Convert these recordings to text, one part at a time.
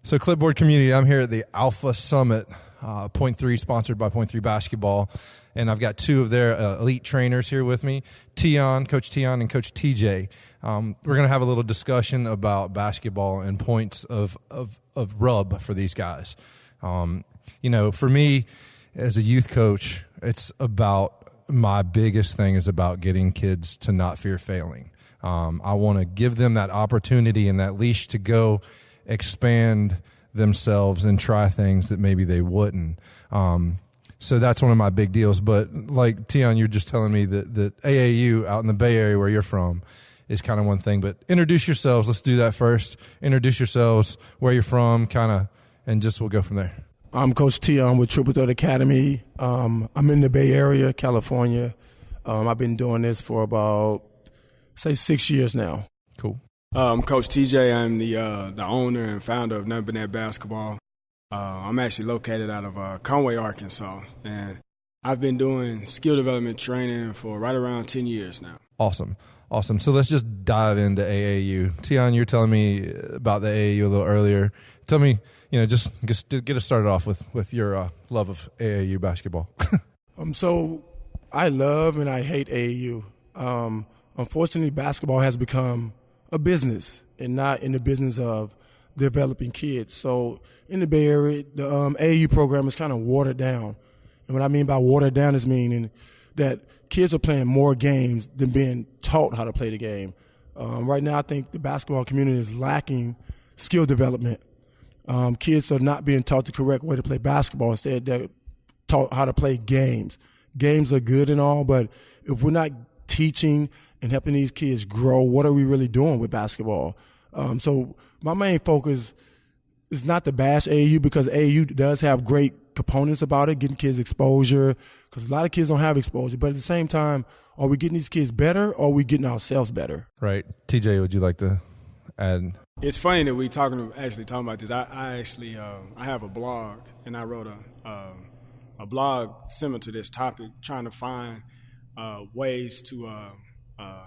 So Clipboard community, I'm here at the Alpha Summit, Point 3, sponsored by Point 3 Basketball. And I've got two of their elite trainers here with me, Coach Tion and Coach TJ. We're going to have a little discussion about basketball and points of rub for these guys. For me as a youth coach, it's about my biggest thing is about getting kids to not fear failing. I want to give them that opportunity and that leash to go expand themselves and try things that maybe they wouldn't. So that's one of my big deals. But like Tion, you're just telling me that AAU out in the Bay Area where you're from is kind of one thing. But introduce yourselves. Let's do that first. Introduce yourselves, where you're from, and we'll go from there. I'm Coach Tion with Triple Threat Academy. I'm in the Bay Area, California. I've been doing this for about, 6 years now. Cool. Coach TJ. I'm the owner and founder of Nothing But Net Basketball. I'm actually located out of Conway, Arkansas, and I've been doing skill development training for right around 10 years now. Awesome. So let's just dive into AAU. Tion, you're telling me about the AAU a little earlier. Tell me, just get us started off with your love of AAU basketball. So I love and I hate AAU. Unfortunately, basketball has become a business and not in the business of developing kids. So in the Bay Area, the AAU program is kind of watered down. And what I mean by watered down is meaning that kids are playing more games than being taught how to play the game. Right now, I think the basketball community is lacking skill development. Kids are not being taught the correct way to play basketball. Instead, they're taught how to play games. Games are good and all, but if we're not teaching and helping these kids grow, what are we really doing with basketball? So my main focus is not to bash AAU, because AAU does have great components about it, getting kids exposure, because a lot of kids don't have exposure. But at the same time, are we getting these kids better, or are we getting ourselves better? Right. TJ, would you like to add? It's funny that we talking about this. I have a blog, and I wrote a blog similar to this topic, trying to find ways to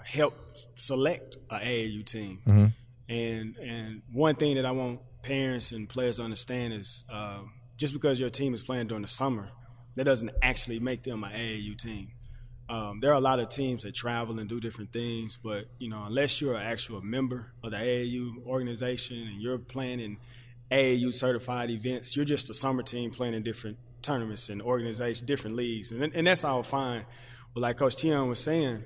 help select an AAU team. Mm-hmm. And one thing that I want parents and players to understand is just because your team is playing during the summer, that doesn't actually make them an AAU team. There are a lot of teams that travel and do different things, but unless you're an actual member of the AAU organization and you're playing in AAU certified events, you're just a summer team playing in different tournaments and organizations, different leagues, and that's all fine. But like Coach Tion was saying,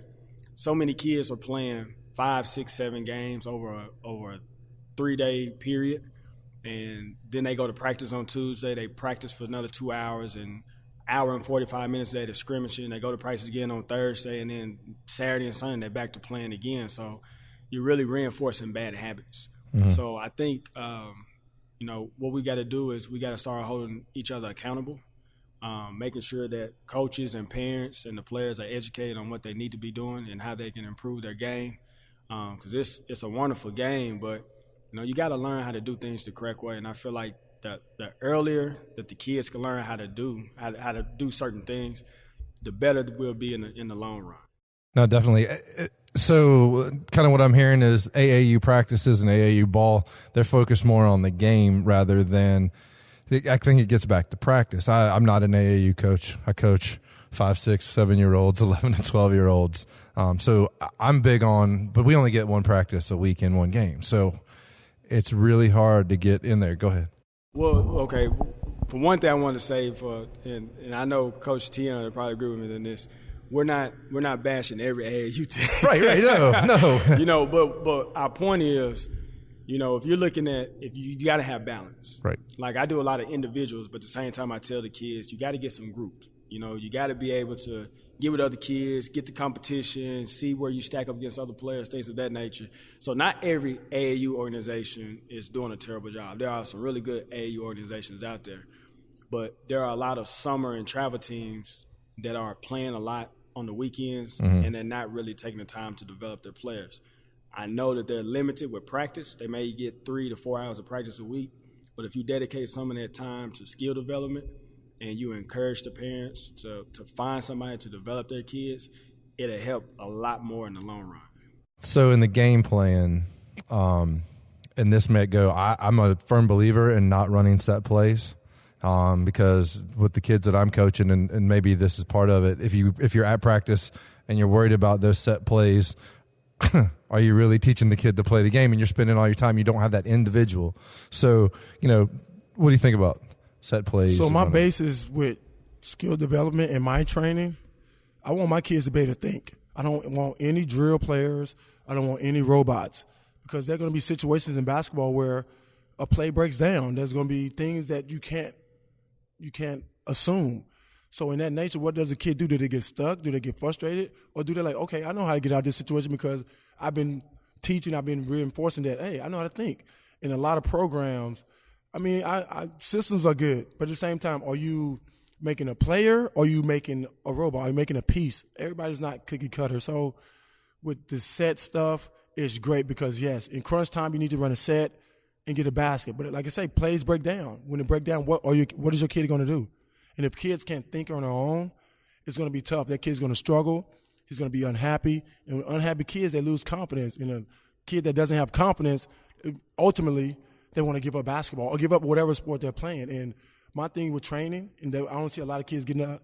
so many kids are playing 5, 6, 7 games over a 3-day period, and then they go to practice on Tuesday. They practice for another 2 hours, and hour and 45 minutes a day to scrimmaging. They go to practice again on Thursday, and then Saturday and Sunday they're back to playing again. So you're really reinforcing bad habits. Mm-hmm. So I think what we got to do is we got to start holding each other accountable. Making sure that coaches and parents and the players are educated on what they need to be doing and how they can improve their game. Because it's a wonderful game, but you got to learn how to do things the correct way. And I feel like the earlier that the kids can learn how to do certain things, the better we'll be in the long run. No, definitely. So kind of what I'm hearing is AAU practices and AAU ball, they're focused more on the game rather than – I think it gets back to practice. I'm not an AAU coach. I coach 5, 6, 7-year-olds, 11 and 12-year-olds. So I'm big on, but we only get one practice a week in one game. So it's really hard to get in there. Go ahead. Well, okay. For one thing, I wanted to say, and I know Coach Tion will probably agree with me on this. We're not bashing every AAU team. Right. No. But our point is, if you're looking at, if you got to have balance. Right. Like I do a lot of individuals, but at the same time I tell the kids, you got to get some groups. You got to be able to get with other kids, get the competition, see where you stack up against other players, things of that nature. So not every AAU organization is doing a terrible job. There are some really good AAU organizations out there. But there are a lot of summer and travel teams that are playing a lot on the weekends, mm-hmm. and they're not really taking the time to develop their players. I know that they're limited with practice. They may get 3 to 4 hours of practice a week, but if you dedicate some of that time to skill development and you encourage the parents to find somebody to develop their kids, it'll help a lot more in the long run. So in the game plan, and this may go, I'm a firm believer in not running set plays. Because with the kids that I'm coaching, and maybe this is part of it, if you're at practice and you're worried about those set plays, are you really teaching the kid to play the game? And you're spending all your time, you don't have that individual. So, what do you think about set plays? So my basis with skill development and my training, I want my kids to be able to think. I don't want any drill players. I don't want any robots, because there are going to be situations in basketball where a play breaks down. There's going to be things that you can't assume. So in that nature, what does a kid do? Do they get stuck? Do they get frustrated? Or do they like, okay, I know how to get out of this situation because I've been teaching, I've been reinforcing that, hey, I know how to think. In a lot of programs, systems are good, but at the same time, are you making a player or are you making a robot? Are you making a piece? Everybody's not cookie cutter. So with the set stuff, it's great because, yes, in crunch time, you need to run a set and get a basket. But like I say, plays break down. When they break down, what is your kid going to do? And if kids can't think on their own, it's going to be tough. That kid's going to struggle. He's going to be unhappy. And with unhappy kids, they lose confidence. And a kid that doesn't have confidence, ultimately, they want to give up basketball or give up whatever sport they're playing. And my thing with training, and I don't see a lot of kids getting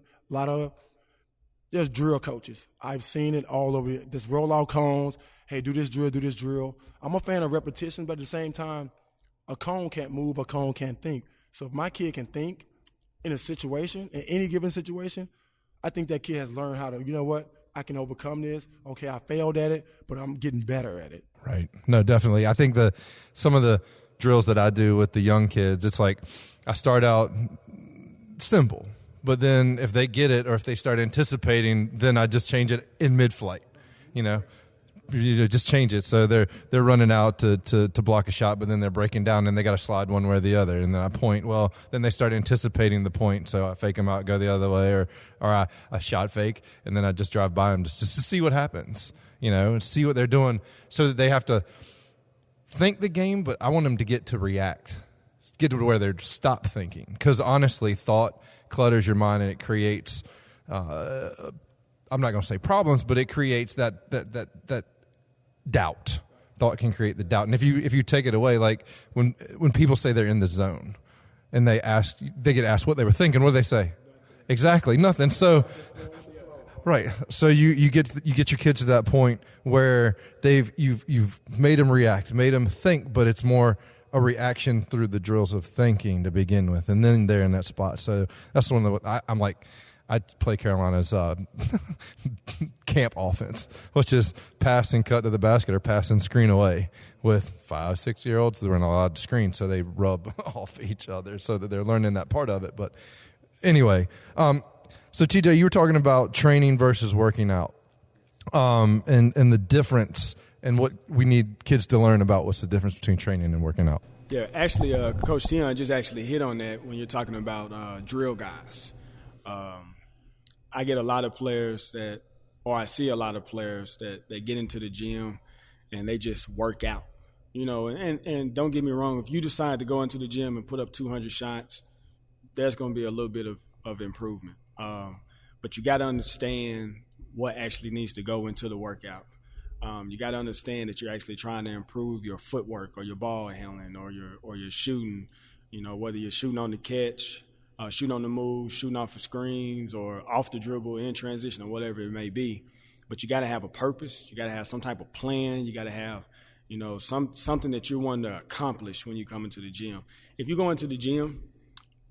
there's drill coaches. I've seen it all over. Just roll out cones. Hey, do this drill. I'm a fan of repetition, but at the same time, a cone can't move, a cone can't think. So if my kid can think in a situation, in any given situation, I think that kid has learned how to, you know what, I can overcome this. Okay, I failed at it, but I'm getting better at it. Right. No, definitely. I think some of the drills that I do with the young kids, it's like I start out simple, but then if they get it or if they start anticipating, then I just change it in mid-flight, You just change it. So they're running out to block a shot, but then they're breaking down and they got to slide one way or the other. And then I point. Well, then they start anticipating the point. So I fake them out, go the other way, or I shot fake, and then I just drive by them just to see what happens, and see what they're doing, so that they have to think the game. But I want them to get to react, get to where they're stop thinking, because honestly, thought clutters your mind and it creates. I'm not going to say problems, but it creates that doubt. Thought can create the doubt. And if you take it away, like when people say they're in the zone and they get asked what they were thinking, what do they say? Exactly, nothing. So right. So you get your kids to that point where you've made them react, made them think, but it's more a reaction through the drills of thinking to begin with, and then they're in that spot. So that's one of the I'm like, I play Carolina's camp offense, which is pass and cut to the basket or pass and screen away. With 5-6-year-olds, they're not allowed to screen, so they rub off each other so that they're learning that part of it. But anyway, so TJ, you were talking about training versus working out, and the difference and what we need kids to learn about. What's the difference between training and working out? Yeah, actually, Coach Tion just actually hit on that when you're talking about drill guys. I get a lot of players I see a lot of players that get into the gym and they just work out, and don't get me wrong, if you decide to go into the gym and put up 200 shots, there's going to be a little bit of improvement. But you got to understand what actually needs to go into the workout. You got to understand that you're actually trying to improve your footwork or your ball handling or your shooting, whether you're shooting on the catch, shooting on the move, shooting off of screens, or off the dribble, in transition, or whatever it may be. But you got to have a purpose. You got to have some type of plan. You got to have, something that you're wanting to accomplish when you come into the gym. If you go into the gym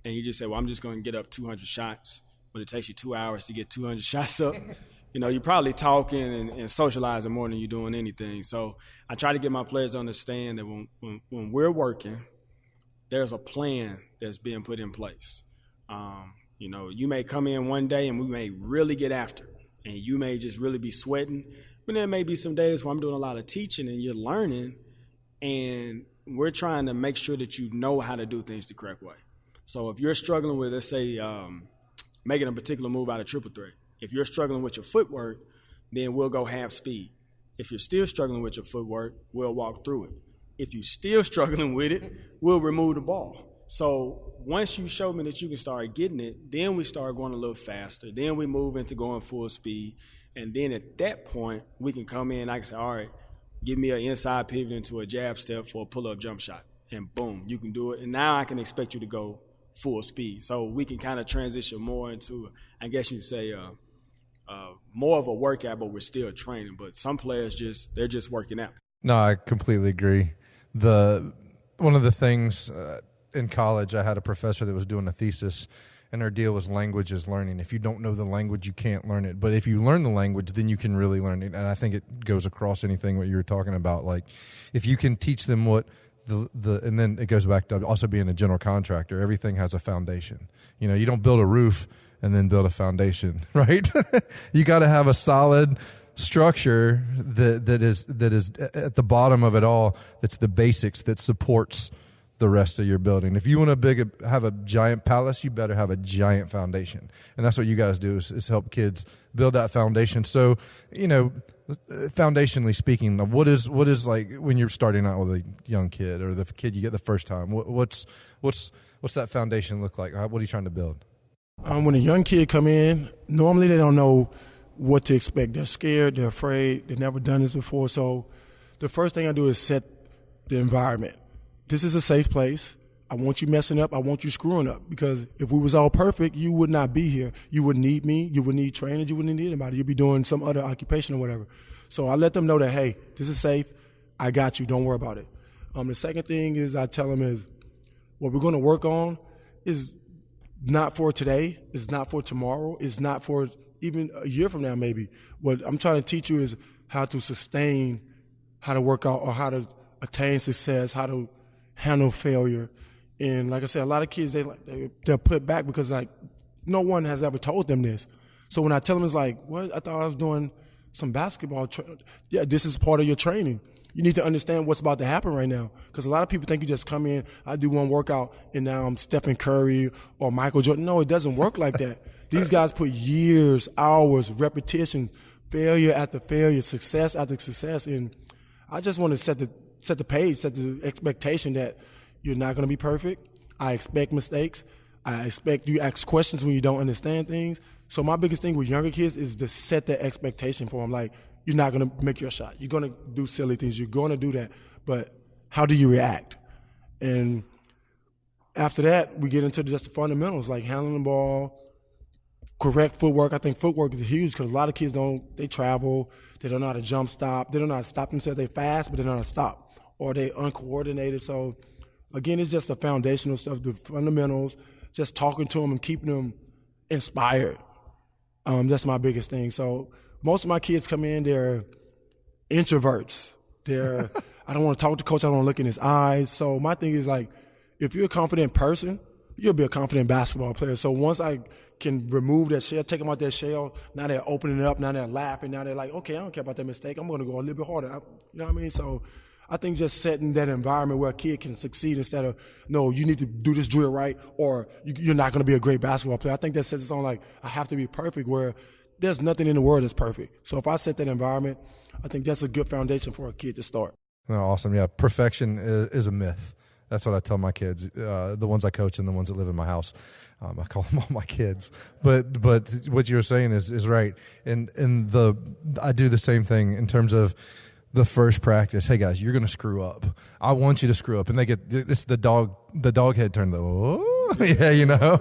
and you just say, well, I'm just going to get up 200 shots, but it takes you 2 hours to get 200 shots up, you're probably talking and socializing more than you're doing anything. So I try to get my players to understand that when we're working, there's a plan that's being put in place. You may come in one day and we may really get after it, and you may just really be sweating, but there may be some days where I'm doing a lot of teaching and you're learning, and we're trying to make sure that you know how to do things the correct way. So if you're struggling with, let's say, making a particular move out of triple threat, if you're struggling with your footwork, then we'll go half speed. If you're still struggling with your footwork, we'll walk through it. If you're still struggling with it, we'll remove the ball. So once you show me that you can start getting it, then we start going a little faster. Then we move into going full speed. And then at that point, we can come in, I can say, all right, give me an inside pivot into a jab step for a pull-up jump shot, and boom, you can do it. And now I can expect you to go full speed. So we can kind of transition more into, I guess you'd say, more of a workout, but we're still training. But some players they're just working out. No, I completely agree. One of the things in college, I had a professor that was doing a thesis, and her deal was language is learning. If you don't know the language, you can't learn it. But if you learn the language, then you can really learn it. And I think it goes across anything what you were talking about. Like, if you can teach them what and then it goes back to also being a general contractor. Everything has a foundation. You know, you don't build a roof and then build a foundation, right? You got to have a solid structure that is at the bottom of it all. That's the basics that supports the rest of your building. If you want to have a giant palace, you better have a giant foundation. And that's what you guys do is help kids build that foundation. So, you know, foundationally speaking, what is like when you're starting out with a young kid or the kid you get the first time, what's that foundation look like? What are you trying to build? When a young kid come in, normally they don't know what to expect. They're scared, they're afraid, they've never done this before. So the first thing I do is set the environment. This is a safe place. I want you messing up. I want you screwing up, because if we was all perfect, you would not be here. You wouldn't need me. You wouldn't need training. You wouldn't need anybody. You'd be doing some other occupation or whatever. So I let them know that, hey, this is safe. I got you. Don't worry about it. The second thing is I tell them is what we're going to work on is not for today. It's not for tomorrow. It's not for even a year from now maybe. What I'm trying to teach you is how to sustain, how to work out, or how to attain success, how to handle failure. And like I said, a lot of kids, they're put back because like no one has ever told them this. So when I tell them, it's like, what? I thought I was doing some basketball. Yeah, this is part of your training. You need to understand what's about to happen right now, because a lot of people think you just come in, I do one workout, and now I'm Steph Curry or Michael Jordan. No, it doesn't work like that. These guys put years, hours, repetition, failure after failure, success after success. And I just want to set the page, set the expectation that you're not going to be perfect. I expect mistakes. I expect you ask questions when you don't understand things. So my biggest thing with younger kids is to set that expectation for them. Like, you're not going to make your shot. You're going to do silly things. You're going to do that. But how do you react? And after that, we get into just the fundamentals, like handling the ball, correct footwork. I think footwork is huge because a lot of kids they travel, they don't know how to jump stop, they don't know how to stop themselves. They're fast, but they don't know how to stop, or they uncoordinated. So, again, it's just the foundational stuff, the fundamentals, just talking to them and keeping them inspired. That's my biggest thing. So most of my kids come in, they're introverts. I don't want to talk to coach. I don't want to look in his eyes. So my thing is, like, if you're a confident person, you'll be a confident basketball player. So once I can remove that shell, take them out that shell, now they're opening it up, now they're laughing, now they're like, okay, I don't care about that mistake. I'm going to go a little bit harder. You know what I mean? So I think just setting that environment where a kid can succeed instead of, no, you need to do this drill right, or you're not going to be a great basketball player. I think that sets us on, like, I have to be perfect, where there's nothing in the world that's perfect. So if I set that environment, I think that's a good foundation for a kid to start. Oh, awesome. Yeah, perfection is a myth. That's what I tell my kids, the ones I coach and the ones that live in my house. I call them all my kids. But what you were saying is right. And I do the same thing in terms of the first practice. Hey guys, you're going to screw up. I want you to screw up. And they get this, the dog head turned. Oh, yeah, you know.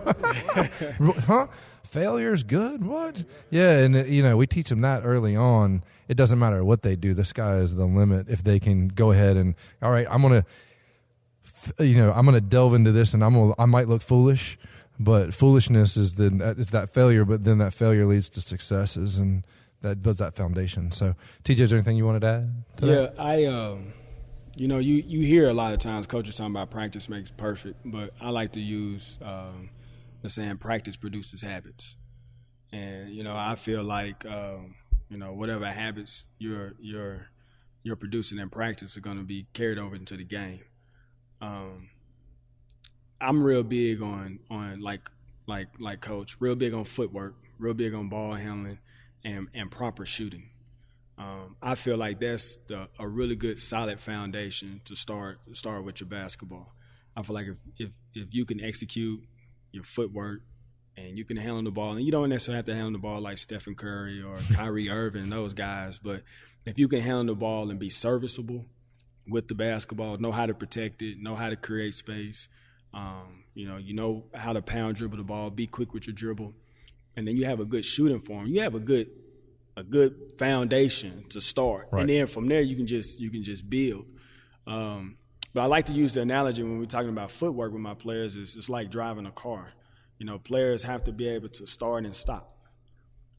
Huh? Failure's good. What? Yeah, and we teach them that early on. It doesn't matter what they do. The sky is the limit. If they can go ahead and, all right, I'm going to delve into this, and I might look foolish, but foolishness is that failure. But then that failure leads to successes, and that builds that foundation. So, TJ, is there anything you wanted to add to that? I you hear a lot of times coaches talking about practice makes perfect, but I like to use the saying practice produces habits. And I feel like whatever habits you're producing in practice are going to be carried over into the game. I'm real big on like coach, real big on footwork, real big on ball handling and proper shooting. I feel like that's a really good solid foundation to start with your basketball. I feel like if you can execute your footwork and you can handle the ball, and you don't necessarily have to handle the ball like Steph Curry or Kyrie Irving, those guys, but if you can handle the ball and be serviceable with the basketball, know how to protect it, know how to create space, you know how to pound dribble the ball, be quick with your dribble, and then you have a good shooting form. You have a good foundation to start, right. And then from there you can just build. But I like to use the analogy when we're talking about footwork with my players. It's like driving a car. You know, players have to be able to start and stop,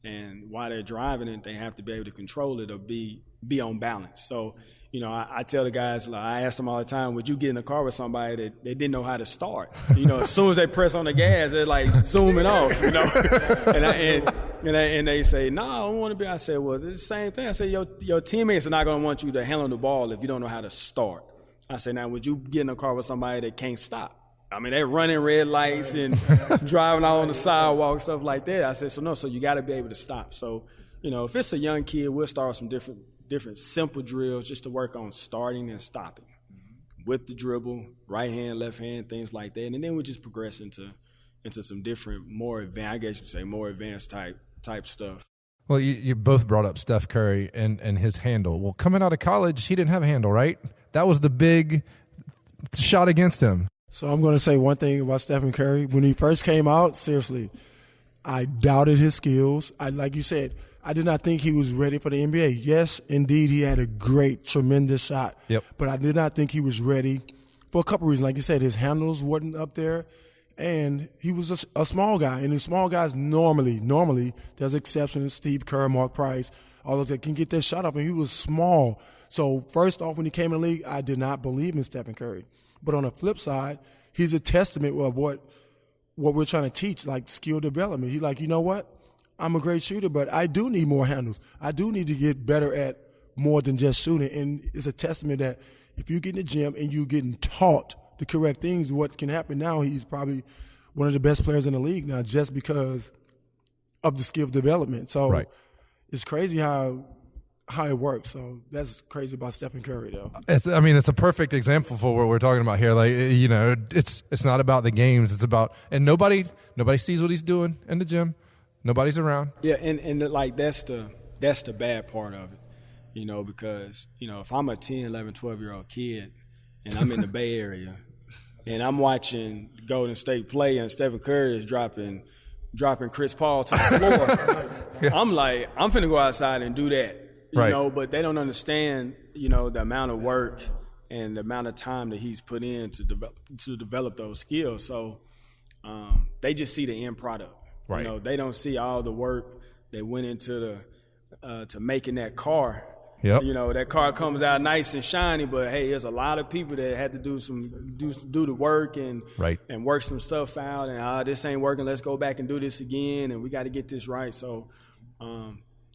and while they're driving it, they have to be able to control it or be on balance. So, you know, I tell the guys, like, I ask them all the time, would you get in the car with somebody that they didn't know how to start? You know, as soon as they press on the gas, they're like zooming off, you know. and they say, no, I don't want to be. I said, well, it's the same thing. I said, your teammates are not going to want you to handle the ball if you don't know how to start. I said, now, would you get in a car with somebody that can't stop? I mean, they're running red lights and driving out on the sidewalk, stuff like that. I said, so you got to be able to stop. So, you know, if it's a young kid, we'll start with some different simple drills just to work on starting and stopping with the dribble, right hand, left hand, things like that. And then we just progress into some different, more advanced, I guess you'd say, more advanced type stuff. Well, you both brought up Steph Curry and his handle. Well, coming out of college, he didn't have a handle, right? That was the big shot against him. So I'm going to say one thing about Stephen Curry. When he first came out, seriously, I doubted his skills. Like you said, I did not think he was ready for the NBA. Yes, indeed, he had a great, tremendous shot. Yep. But I did not think he was ready for a couple reasons. Like you said, his handles wasn't up there, and he was a small guy. And the small guys normally, there's exceptions, Steve Kerr, Mark Price, all those that can get their shot up, and he was small. So first off, when he came in the league, I did not believe in Stephen Curry. But on the flip side, he's a testament of what we're trying to teach, like skill development. He's like, you know what? I'm a great shooter, but I do need more handles. I do need to get better at more than just shooting. And it's a testament that if you get in the gym and you're getting taught the correct things, what can happen now, he's probably one of the best players in the league now just because of the skill development. So right. It's crazy how it works. So that's crazy about Stephen Curry, though. It's a perfect example for what we're talking about here. Like, you know, it's not about the games. It's about, and nobody sees what he's doing in the gym. Nobody's around. Yeah, and like that's the bad part of it, you know, because, you know, if I'm a 10, 11, 12-year-old kid and I'm in the Bay Area and I'm watching Golden State play and Stephen Curry is dropping Chris Paul to the floor, yeah. I'm like, I'm finna go outside and do that. You right. know, but they don't understand, you know, the amount of work and the amount of time that he's put in to develop those skills. So they just see the end product. Right. You know, they don't see all the work that went into to making that car. Yep. You know, that car comes out nice and shiny, but hey, there's a lot of people that had to do the work and right. and work some stuff out. And this ain't working. Let's go back and do this again. And we got to get this right. So.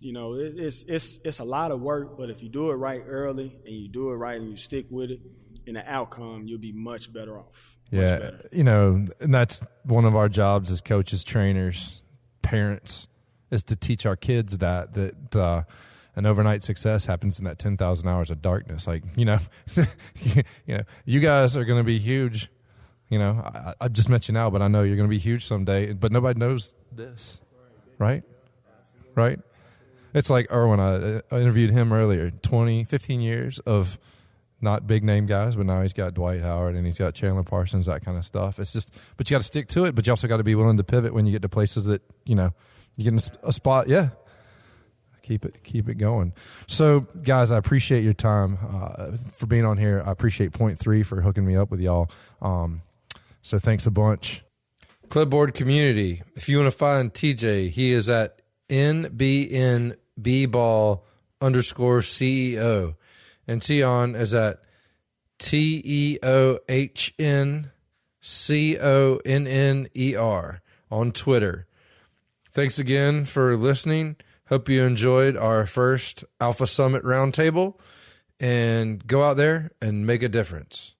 You know, it's a lot of work, but if you do it right early and you do it right and you stick with it, in the outcome, you'll be much better off. Yeah, better. You know, and that's one of our jobs as coaches, trainers, parents, is to teach our kids that an overnight success happens in that 10,000 hours of darkness. Like, you know, you guys are going to be huge. You know, I just met you now, but I know you're going to be huge someday. But nobody knows this, right? Right? It's like Erwin, I interviewed him earlier, 15 years of not big name guys, but now he's got Dwight Howard and he's got Chandler Parsons, that kind of stuff. It's just, but you got to stick to it, but you also got to be willing to pivot when you get to places that, you know, you get in a spot. Yeah. Keep it going. So guys, I appreciate your time for being on here. I appreciate Point 3 for hooking me up with y'all. So thanks a bunch. Clipboard community. If you want to find TJ, he is at NBNBball_CEO. And Tion is at TEOHNCONNER on Twitter. Thanks again for listening. Hope you enjoyed our first Alpha Summit Roundtable. And go out there and make a difference.